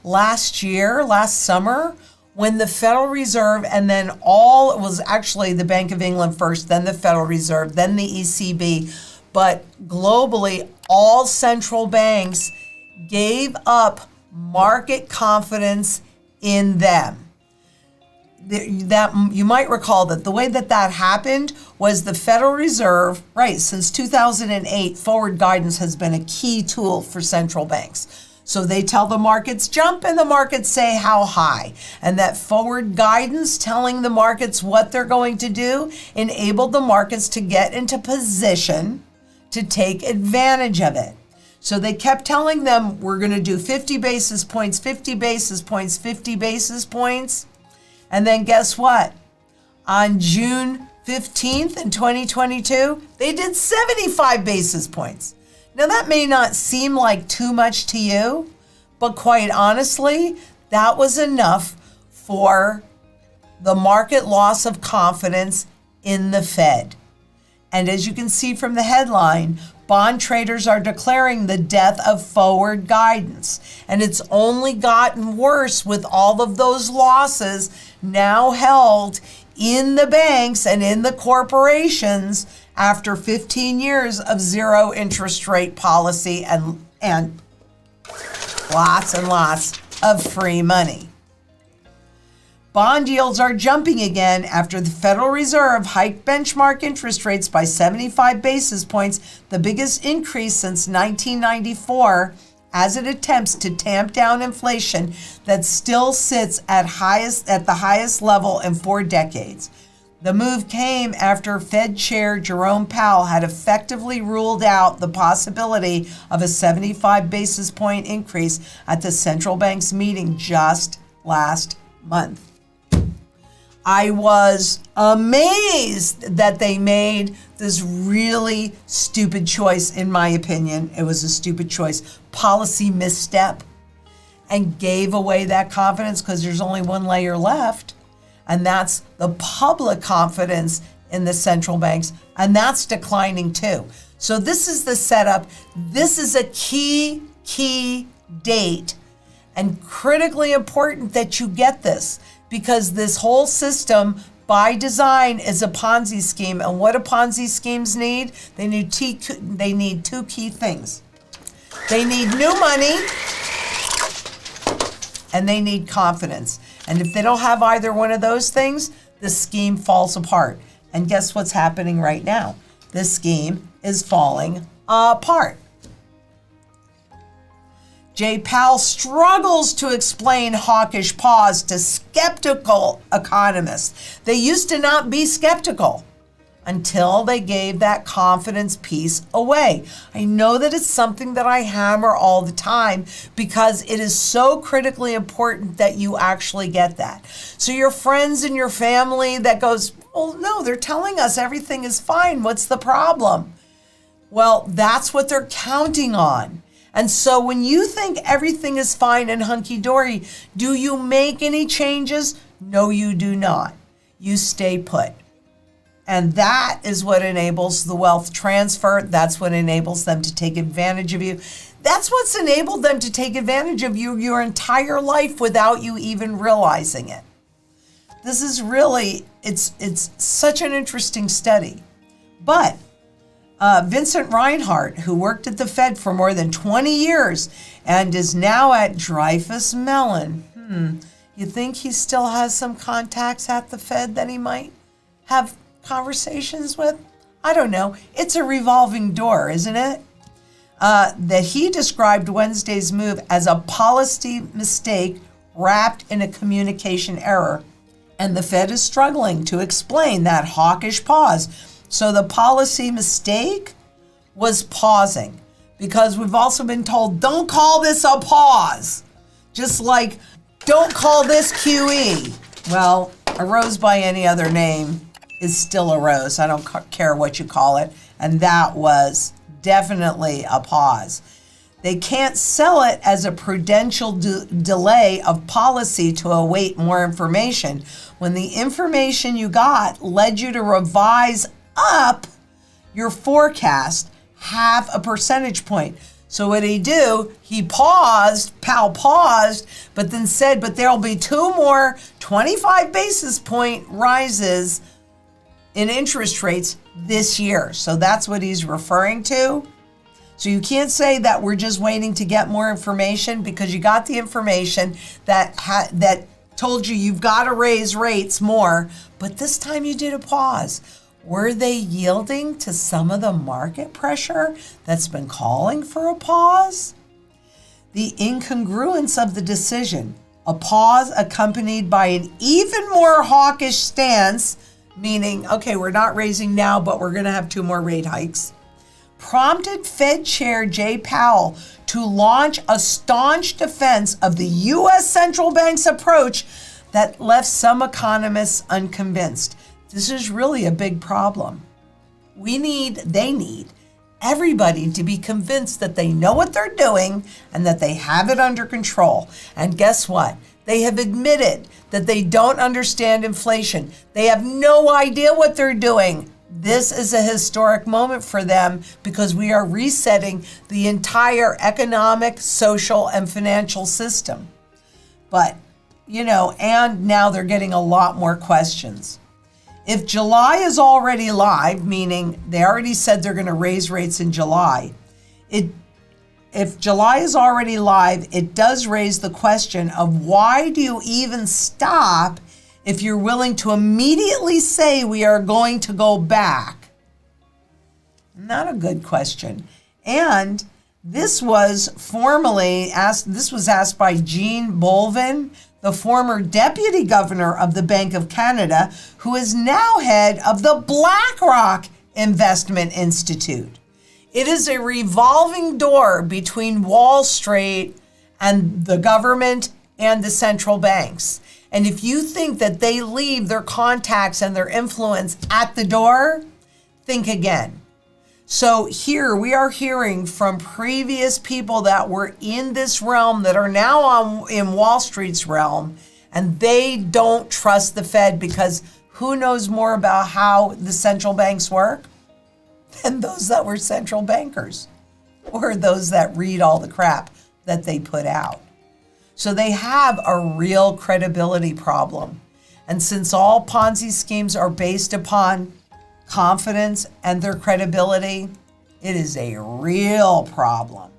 last summer, when the Federal Reserve and then it was actually the Bank of England first, then the Federal Reserve, then the ECB, but globally, all central banks gave up market confidence in them. That you might recall that the way that happened was the Federal Reserve, right, since 2008, forward guidance has been a key tool for central banks. So they tell the markets jump and the markets say how high. And that forward guidance telling the markets what they're going to do enabled the markets to get into position to take advantage of it. So they kept telling them, we're going to do 50 basis points, 50 basis points, 50 basis points. And then guess what? On June 15th in 2022, they did 75 basis points. Now that may not seem like too much to you, but quite honestly, that was enough for the market loss of confidence in the Fed. And as you can see from the headline, bond traders are declaring the death of forward guidance. And it's only gotten worse with all of those losses now held in the banks and in the corporations after 15 years of zero interest rate policy and lots and lots of free money. Bond yields are jumping again after the Federal Reserve hiked benchmark interest rates by 75 basis points, the biggest increase since 1994, as it attempts to tamp down inflation that still sits at the highest level in 4 decades. The move came after Fed Chair Jerome Powell had effectively ruled out the possibility of a 75 basis point increase at the central bank's meeting just last month. I was amazed that they made this really stupid choice, in my opinion. It was a stupid choice, policy misstep, and gave away that confidence because there's only one layer left, and that's the public confidence in the central banks, and that's declining too. So this is the setup. This is a key date, and critically important that you get this, because this whole system by design is a Ponzi scheme. And what do Ponzi schemes need? They need two key things. They need new money and they need confidence. And if they don't have either one of those things, the scheme falls apart. And guess what's happening right now? This scheme is falling apart. Jay Powell struggles to explain hawkish pause to skeptical economists. They used to not be skeptical until they gave that confidence piece away. I know that it's something that I hammer all the time because it is so critically important that you actually get that. So your friends and your family that goes, well, no, they're telling us everything is fine. What's the problem? Well, that's what they're counting on. And so when you think everything is fine and hunky-dory, do you make any changes? No, you do not. You stay put. And that is what enables the wealth transfer. That's what enables them to take advantage of you. That's what's enabled them to take advantage of you your entire life without you even realizing it. This is really, it's such an interesting study. But Vincent Reinhart, who worked at the Fed for more than 20 years and is now at Dreyfus Mellon. You think he still has some contacts at the Fed that he might have conversations with? I don't know. It's a revolving door, isn't it? That he described Wednesday's move as a policy mistake wrapped in a communication error. And the Fed is struggling to explain that hawkish pause. So the policy mistake was pausing, because we've also been told, don't call this a pause. Just like, don't call this QE. Well, a rose by any other name is still a rose. I don't care what you call it. And that was definitely a pause. They can't sell it as a prudential delay of policy to await more information when the information you got led you to revise up your forecast 0.5 percentage point. So what did he do? He paused, Powell paused, but then said, but there'll be 2 more 25 basis point rises in interest rates this year. So that's what he's referring to. So you can't say that we're just waiting to get more information, because you got the information that told you you've got to raise rates more, but this time you did a pause. Were they yielding to some of the market pressure that's been calling for a pause? The incongruence of the decision, a pause accompanied by an even more hawkish stance, meaning, okay, we're not raising now, but we're going to have 2 more rate hikes, prompted Fed Chair Jay Powell to launch a staunch defense of the U.S. central bank's approach that left some economists unconvinced. This is really a big problem. They need everybody to be convinced that they know what they're doing and that they have it under control. And guess what? They have admitted that they don't understand inflation. They have no idea what they're doing. This is a historic moment for them, because we are resetting the entire economic, social, and financial system. But, and now they're getting a lot more questions. If July is already live, meaning they already said they're going to raise rates in July, if July is already live, it does raise the question of, why do you even stop if you're willing to immediately say we are going to go back? Not a good question. And this was asked by Jean Bolvin, the former deputy governor of the Bank of Canada, who is now head of the BlackRock Investment Institute. It is a revolving door between Wall Street and the government and the central banks. And if you think that they leave their contacts and their influence at the door, think again. So here we are hearing from previous people that were in this realm that are now in Wall Street's realm, and they don't trust the Fed, because who knows more about how the central banks work than those that were central bankers, or those that read all the crap that they put out. So they have a real credibility problem. And since all Ponzi schemes are based upon confidence and their credibility, it is a real problem.